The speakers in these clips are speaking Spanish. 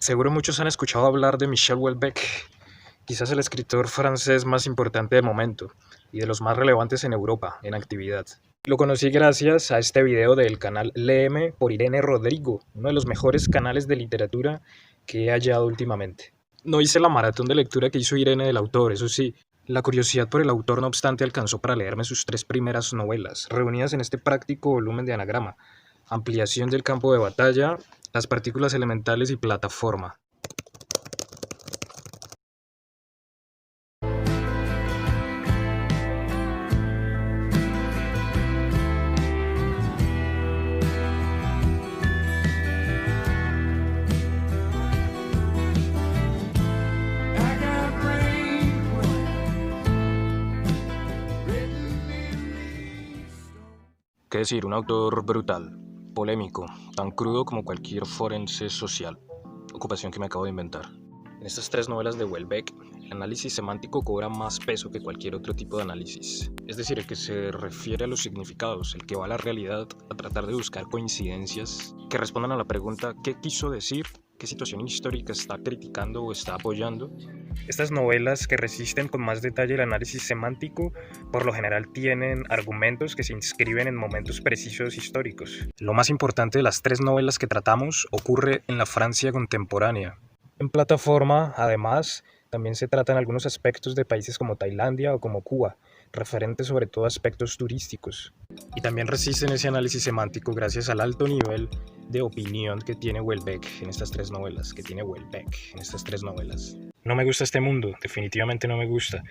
Seguro muchos han escuchado hablar de Michel Houellebecq, quizás el escritor francés más importante del momento y de los más relevantes en Europa en actividad. Lo conocí gracias a este video del canal Léeme por Irene Rodrigo, uno de los mejores canales de literatura que he hallado últimamente. No hice la maratón de lectura que hizo Irene del autor, eso sí. La curiosidad por el autor, no obstante, alcanzó para leerme sus tres primeras novelas, reunidas en este práctico volumen de anagrama: Ampliación del campo de batalla, Las partículas elementales y Plataforma. ¿Qué decir? Un autor brutal, polémico, tan crudo como cualquier forense social, ocupación que me acabo de inventar. En estas tres novelas de Houellebecq, el análisis semántico cobra más peso que cualquier otro tipo de análisis. Es decir, el que se refiere a los significados, el que va a la realidad a tratar de buscar coincidencias que respondan a la pregunta ¿qué quiso decir? ¿Qué situación histórica está criticando o está apoyando? Estas novelas, que resisten con más detalle el análisis semántico, por lo general tienen argumentos que se inscriben en momentos precisos históricos. Lo más importante de las tres novelas que tratamos ocurre en la Francia contemporánea. En Plataforma, además, también se tratan algunos aspectos de países como Tailandia o como Cuba, referentes sobre todo a aspectos turísticos. Y también resisten ese análisis semántico gracias al alto nivel de opinión que tiene Houellebecq en estas tres novelas, No me gusta este mundo, definitivamente no me gusta.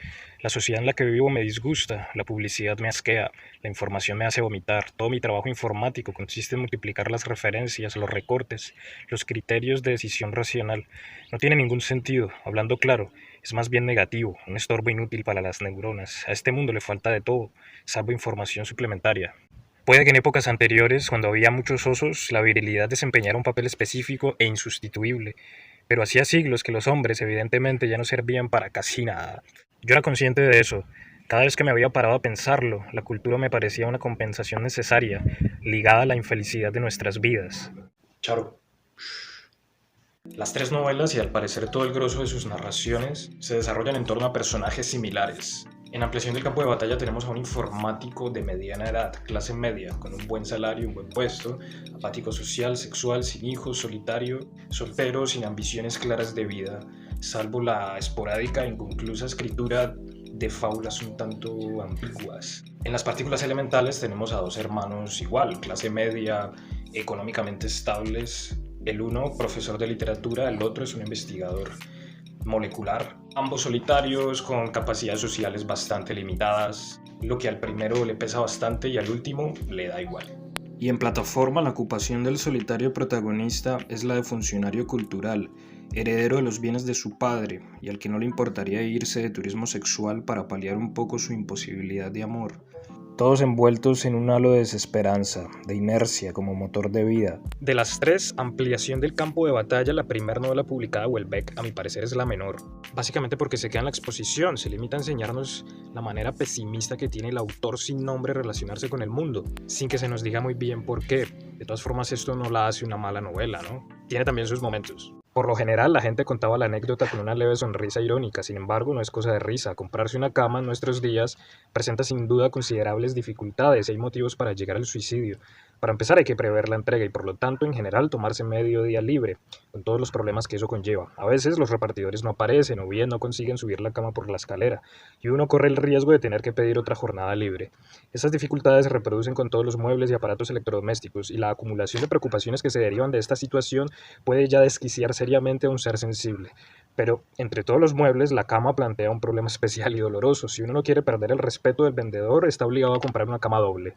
La sociedad en la que vivo me disgusta, la publicidad me asquea, la información me hace vomitar. Todo mi trabajo informático consiste en multiplicar las referencias, los recortes, los criterios de decisión racional. No tiene ningún sentido, hablando claro, es más bien negativo, un estorbo inútil para las neuronas. A este mundo le falta de todo, salvo información suplementaria. Puede que en épocas anteriores, cuando había muchos osos, la virilidad desempeñara un papel específico e insustituible, pero hacía siglos que los hombres evidentemente ya no servían para casi nada. Yo era consciente de eso. Cada vez que me había parado a pensarlo, la cultura me parecía una compensación necesaria, ligada a la infelicidad de nuestras vidas. Charo. Las tres novelas, y al parecer todo el grosso de sus narraciones, se desarrollan en torno a personajes similares. En Ampliación del campo de batalla tenemos a un informático de mediana edad, clase media, con un buen salario y un buen puesto, apático social, sexual, sin hijos, solitario, soltero, sin ambiciones claras de vida, salvo la esporádica e inconclusa escritura de fábulas un tanto ambiguas. En las partículas elementales tenemos a dos hermanos igual, clase media, económicamente estables. El uno, profesor de literatura, el otro es un investigador molecular, ambos solitarios con capacidades sociales bastante limitadas, lo que al primero le pesa bastante y al último le da igual. Y en Plataforma, la ocupación del solitario protagonista es la de funcionario cultural, heredero de los bienes de su padre y al que no le importaría irse de turismo sexual para paliar un poco su imposibilidad de amor. Todos envueltos en un halo de desesperanza, de inercia como motor de vida. De las tres, Ampliación del campo de batalla, la primera novela publicada de Houellebecq, a mi parecer es la menor. Básicamente porque se queda en la exposición, se limita a enseñarnos la manera pesimista que tiene el autor sin nombre relacionarse con el mundo, sin que se nos diga muy bien por qué. De todas formas, esto no la hace una mala novela, ¿no? Tiene también sus momentos. Por lo general, la gente contaba la anécdota con una leve sonrisa irónica, sin embargo, no es cosa de risa. Comprarse una cama en nuestros días presenta sin duda considerables dificultades y hay motivos para llegar al suicidio. Para empezar, hay que prever la entrega y, por lo tanto, en general, tomarse medio día libre, con todos los problemas que eso conlleva. A veces los repartidores no aparecen o bien no consiguen subir la cama por la escalera, y uno corre el riesgo de tener que pedir otra jornada libre. Estas dificultades se reproducen con todos los muebles y aparatos electrodomésticos, y la acumulación de preocupaciones que se derivan de esta situación puede ya desquiciar seriamente a un ser sensible. Pero entre todos los muebles, la cama plantea un problema especial y doloroso. Si uno no quiere perder el respeto del vendedor, está obligado a comprar una cama doble,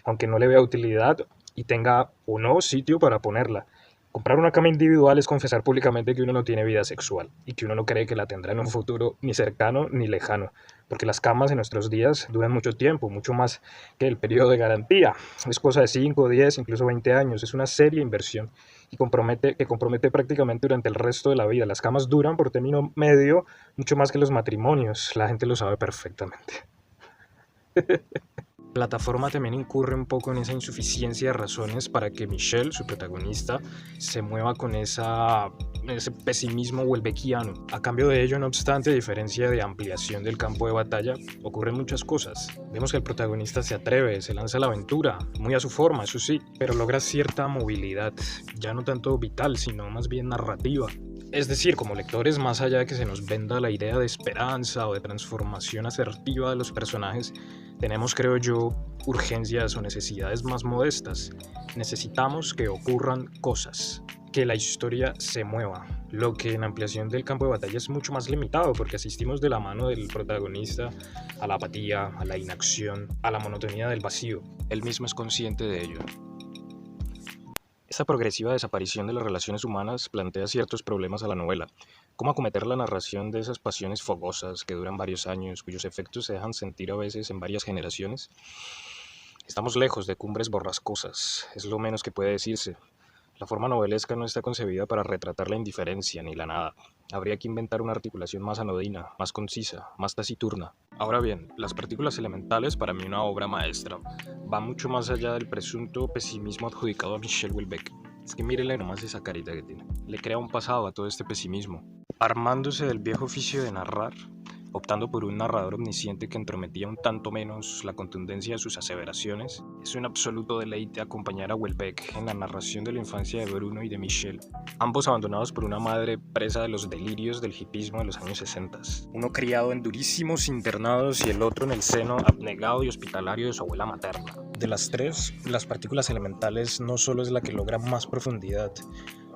aunque no le vea utilidad y tenga o no sitio para ponerla. Comprar una cama individual es confesar públicamente que uno no tiene vida sexual y que uno no cree que la tendrá en un futuro ni cercano ni lejano, porque las camas en nuestros días duran mucho tiempo, mucho más que el periodo de garantía. Es cosa de 5, 10, incluso 20 años. Es una seria inversión y que compromete prácticamente durante el resto de la vida. Las camas duran por término medio mucho más que los matrimonios. La gente lo sabe perfectamente. Plataforma también incurre un poco en esa insuficiencia de razones para que Michelle, su protagonista, se mueva con ese pesimismo welbeckiano. A cambio de ello, no obstante, a diferencia de ampliación del campo de batalla, ocurren muchas cosas. Vemos que el protagonista se atreve, se lanza a la aventura, muy a su forma, eso sí, pero logra cierta movilidad, ya no tanto vital, sino más bien narrativa. Es decir, como lectores, más allá de que se nos venda la idea de esperanza o de transformación asertiva de los personajes, tenemos, creo yo, urgencias o necesidades más modestas. Necesitamos que ocurran cosas, que la historia se mueva, lo que en ampliación del campo de batalla es mucho más limitado porque asistimos de la mano del protagonista a la apatía, a la inacción, a la monotonía del vacío. Él mismo es consciente de ello. Esta progresiva desaparición de las relaciones humanas plantea ciertos problemas a la novela. ¿Cómo acometer la narración de esas pasiones fogosas que duran varios años, cuyos efectos se dejan sentir a veces en varias generaciones? Estamos lejos de cumbres borrascosas, es lo menos que puede decirse. La forma novelesca no está concebida para retratar la indiferencia ni la nada. Habría que inventar una articulación más anodina, más concisa, más taciturna. Ahora bien, Las partículas elementales, para mí una obra maestra, va mucho más allá del presunto pesimismo adjudicado a Michel Houellebecq. Es que mírenle nomás esa carita que tiene. Le crea un pasado a todo este pesimismo. Armándose del viejo oficio de narrar, optando por un narrador omnisciente que entrometía un tanto menos la contundencia de sus aseveraciones, es un absoluto deleite acompañar a Houellebecq en la narración de la infancia de Bruno y de Michelle, ambos abandonados por una madre presa de los delirios del hipismo de los años 60. Uno criado en durísimos internados y el otro en el seno abnegado y hospitalario de su abuela materna. De las tres, Las partículas elementales no solo es la que logra más profundidad,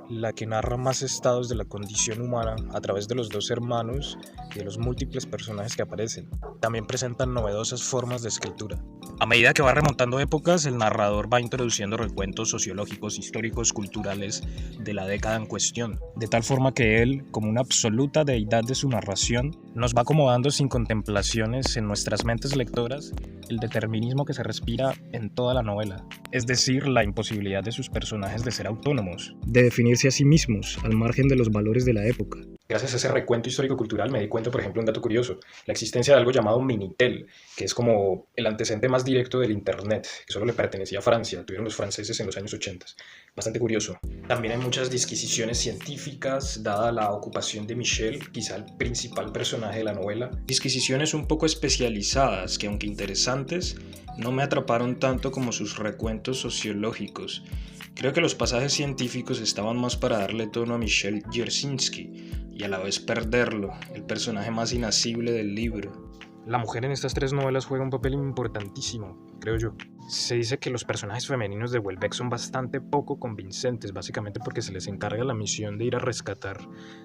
la que narra más estados de la condición humana a través de los dos hermanos y de los múltiples personajes que aparecen. También presentan novedosas formas de escritura. A medida que va remontando épocas, el narrador va introduciendo recuentos sociológicos, históricos, culturales de la década en cuestión, de tal forma que él, como una absoluta deidad de su narración, nos va acomodando sin contemplaciones en nuestras mentes lectoras el determinismo que se respira en toda la novela, es decir, la imposibilidad de sus personajes de ser autónomos, de definirse a sí mismos al margen de los valores de la época. Gracias a ese recuento histórico-cultural me di cuenta, por ejemplo, un dato curioso, la existencia de algo llamado Minitel, que es como el antecedente más directo del Internet, que solo le pertenecía a Francia, tuvieron los franceses en los años 80. Bastante curioso. También hay muchas disquisiciones científicas, dada la ocupación de Michelle, quizá el principal personaje de la novela. Disquisiciones un poco especializadas, que aunque interesantes, no me atraparon tanto como sus recuentos sociológicos. Creo que los pasajes científicos estaban más para darle tono a Michel Dzerzhinsky y a la vez perderlo, el personaje más inasible del libro. La mujer en estas tres novelas juega un papel importantísimo, creo yo. Se dice que los personajes femeninos de Houellebecq son bastante poco convincentes, básicamente porque se les encarga la misión de ir a rescatar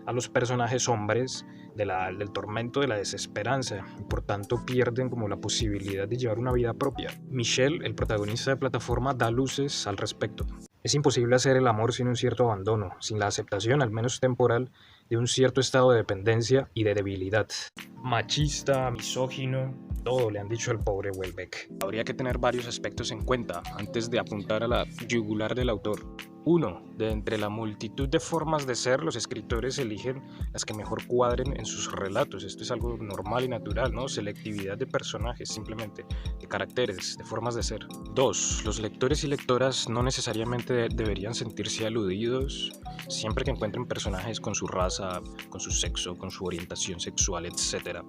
a los personajes hombres del tormento de la desesperanza, y por tanto pierden como la posibilidad de llevar una vida propia. Michel, el protagonista de Plataforma, da luces al respecto. Es imposible hacer el amor sin un cierto abandono, sin la aceptación, al menos temporal, de un cierto estado de dependencia y de debilidad. Machista, misógino, todo le han dicho al pobre Houellebecq. Habría que tener varios aspectos en cuenta antes de apuntar a la yugular del autor. 1. De entre la multitud de formas de ser, los escritores eligen las que mejor cuadren en sus relatos. Esto es algo normal y natural, ¿no? Selectividad de personajes, simplemente, de caracteres, de formas de ser. 2. Los lectores y lectoras no necesariamente deberían sentirse aludidos siempre que encuentren personajes con su raza, con su sexo, con su orientación sexual, etc.,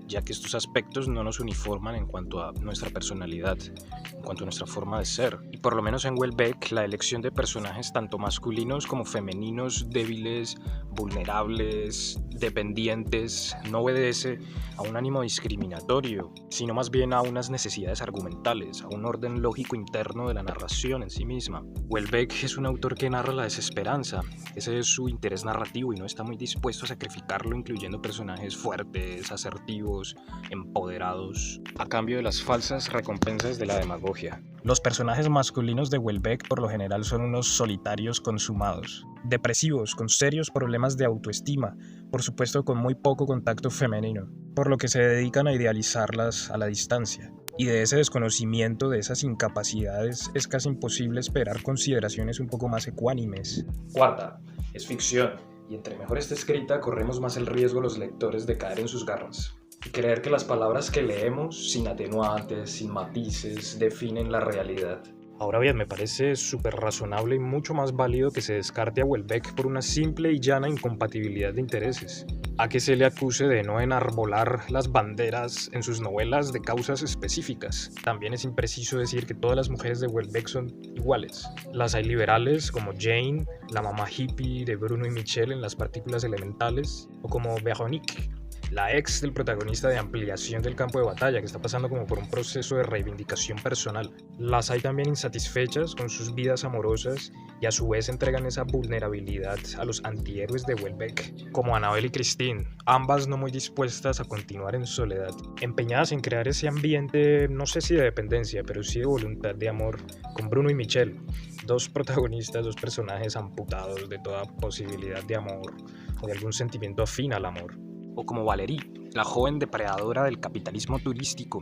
ya que estos aspectos no nos uniforman en cuanto a nuestra personalidad, en cuanto a nuestra forma de ser. Y por lo menos en Houellebecq, la elección de personajes tanto masculinos como femeninos, débiles, vulnerables, dependientes, no obedece a un ánimo discriminatorio, sino más bien a unas necesidades argumentales, a un orden lógico interno de la narración en sí misma. Houellebecq es un autor que narra la desesperanza, ese es su interés narrativo y no está muy dispuesto a sacrificarlo incluyendo personajes fuertes, asertivos, empoderados, a cambio de las falsas recompensas de la demagogia. Los personajes masculinos de Houellebecq por lo general son unos solitarios consumados, depresivos, con serios problemas de autoestima, por supuesto con muy poco contacto femenino, por lo que se dedican a idealizarlas a la distancia. Y de ese desconocimiento, de esas incapacidades, es casi imposible esperar consideraciones un poco más ecuánimes. 4. Es ficción, y entre mejor esté escrita, corremos más el riesgo los lectores de caer en sus garras. y creer que las palabras que leemos, sin atenuantes, sin matices, definen la realidad. Ahora bien, me parece súper razonable y mucho más válido que se descarte a Houellebecq por una simple y llana incompatibilidad de intereses, a que se le acuse de no enarbolar las banderas en sus novelas de causas específicas. También es impreciso decir que todas las mujeres de Houellebecq son iguales. Las hay liberales como Jane, la mamá hippie de Bruno y Michelle en Las partículas elementales, o como Véronique, la ex del protagonista de Ampliación del campo de batalla, que está pasando como por un proceso de reivindicación personal. Las hay también insatisfechas con sus vidas amorosas y a su vez entregan esa vulnerabilidad a los antihéroes de Houellebecq, como Annabelle y Christine, ambas no muy dispuestas a continuar en soledad, empeñadas en crear ese ambiente, no sé si de dependencia, pero sí de voluntad de amor, con Bruno y Michelle, dos protagonistas, dos personajes amputados de toda posibilidad de amor o de algún sentimiento afín al amor. O como Valerie, la joven depredadora del capitalismo turístico,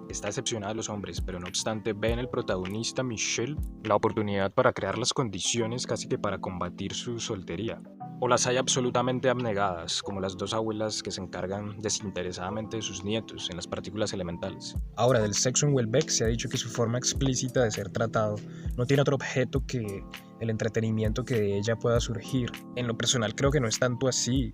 que está decepcionada de los hombres, pero no obstante ve en el protagonista Michel la oportunidad para crear las condiciones casi que para combatir su soltería. O las hay absolutamente abnegadas, como las dos abuelas que se encargan desinteresadamente de sus nietos en Las partículas elementales. Ahora, del sexo en Houellebecq se ha dicho que su forma explícita de ser tratado no tiene otro objeto que el entretenimiento que de ella pueda surgir. En lo personal creo que no es tanto así.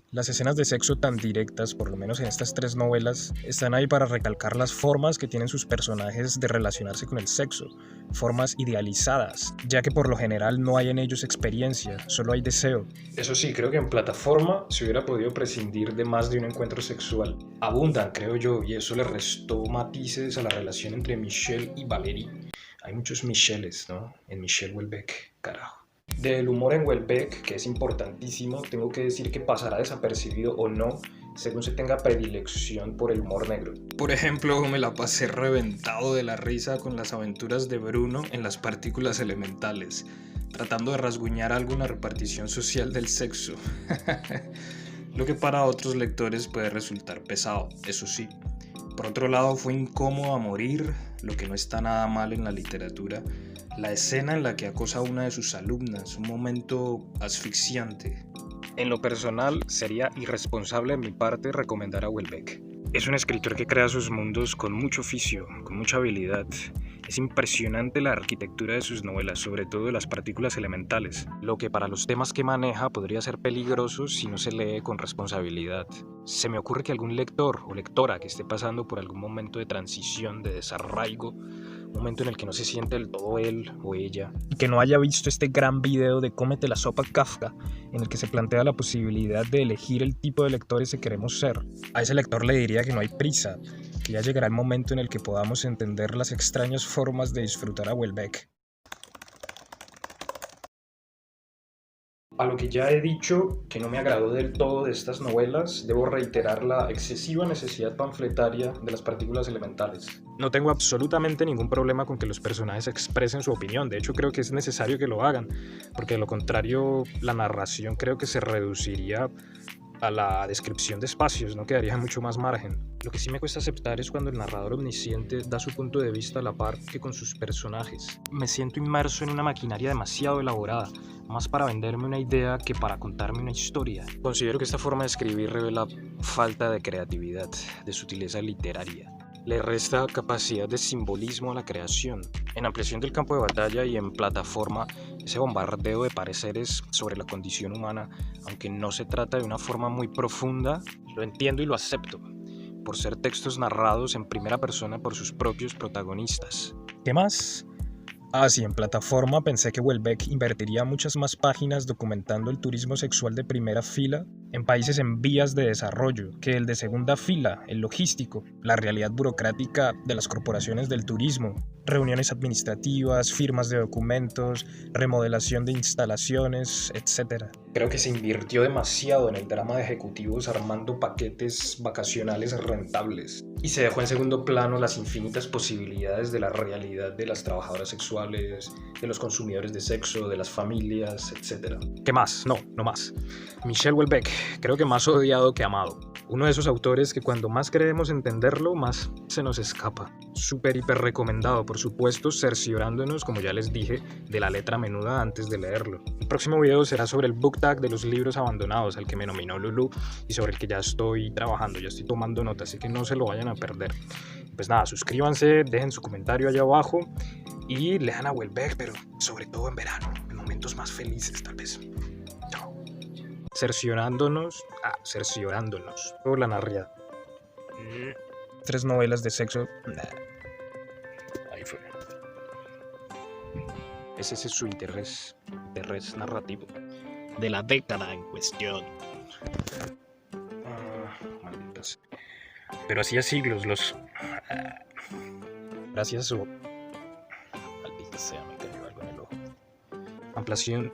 Las escenas de sexo tan directas, por lo menos en estas tres novelas, están ahí para recalcar las formas que tienen sus personajes de relacionarse con el sexo, formas idealizadas, ya que por lo general no hay en ellos experiencia, solo hay deseo. Eso sí, creo que en Plataforma se hubiera podido prescindir de más de un encuentro sexual. Abundan, creo yo, y eso le restó matices a la relación entre Michelle y Valerie. Hay muchos Micheles, ¿no? En Michel Houellebecq, carajo. Del humor en Houellebecq, que es importantísimo, tengo que decir que pasará desapercibido o no, según se tenga predilección por el humor negro. Por ejemplo, me la pasé reventado de la risa con las aventuras de Bruno en Las partículas elementales, tratando de rasguñar alguna repartición social del sexo. Lo que para otros lectores puede resultar pesado, eso sí. Por otro lado, fue incómodo a morir, lo que no está nada mal en la literatura, la escena en la que acosa a una de sus alumnas, un momento asfixiante. En lo personal, sería irresponsable de mi parte recomendar a Houellebecq. Es un escritor que crea sus mundos con mucho oficio, con mucha habilidad. Es impresionante la arquitectura de sus novelas, sobre todo de Las partículas elementales, lo que para los temas que maneja podría ser peligroso si no se lee con responsabilidad. Se me ocurre que algún lector o lectora que esté pasando por algún momento de transición, de desarraigo, un momento en el que no se siente del todo él o ella, y que no haya visto este gran video de Cómete la sopa Kafka, en el que se plantea la posibilidad de elegir el tipo de lectores que queremos ser. A ese lector le diría que no hay prisa, que ya llegará el momento en el que podamos entender las extrañas formas de disfrutar a Houellebecq. A lo que ya he dicho, que no me agradó del todo de estas novelas, debo reiterar la excesiva necesidad panfletaria de Las partículas elementales. No tengo absolutamente ningún problema con que los personajes expresen su opinión, de hecho creo que es necesario que lo hagan, porque de lo contrario la narración creo que se reduciría a la descripción de espacios, no quedaría mucho más margen. Lo que sí me cuesta aceptar es cuando el narrador omnisciente da su punto de vista a la par que con sus personajes. Me siento inmerso en una maquinaria demasiado elaborada, más para venderme una idea que para contarme una historia. Considero que esta forma de escribir revela falta de creatividad, de sutileza literaria. Le resta capacidad de simbolismo a la creación. En Ampliación del campo de batalla y en Plataforma, ese bombardeo de pareceres sobre la condición humana, aunque no se trata de una forma muy profunda, lo entiendo y lo acepto, por ser textos narrados en primera persona por sus propios protagonistas. ¿Qué más? Sí, en Plataforma pensé que Houellebecq invertiría muchas más páginas documentando el turismo sexual de primera fila en países en vías de desarrollo que el de segunda fila, el logístico, la realidad burocrática de las corporaciones del turismo, reuniones administrativas, firmas de documentos, remodelación de instalaciones, etc. Creo que se invirtió demasiado en el drama de ejecutivos armando paquetes vacacionales rentables y se dejó en segundo plano las infinitas posibilidades de la realidad de las trabajadoras sexuales, de los consumidores de sexo, de las familias, etc. ¿Qué más? No más. Michel Houellebecq, creo que más odiado que amado. Uno de esos autores que cuando más creemos entenderlo, más se nos escapa. Súper hiper recomendado, por supuesto, cerciorándonos, como ya les dije, de la letra menuda antes de leerlo. El próximo video será sobre el book tag de los libros abandonados, al que me nominó Lulu, y sobre el que ya estoy trabajando, ya estoy tomando nota, así que no se lo vayan a perder. Pues nada, suscríbanse, dejen su comentario allá abajo y lean a Houellebecq, pero sobre todo en verano, en momentos más felices tal vez. Chao. Cerciorándonos. Por la narria. 3 novelas de sexo. Ahí fue. Ese es su interés narrativo. De la década en cuestión. Malditas. Pero hacía siglos los. Gracias a su. Maldita sea, me cayó algo en el ojo. Ampliación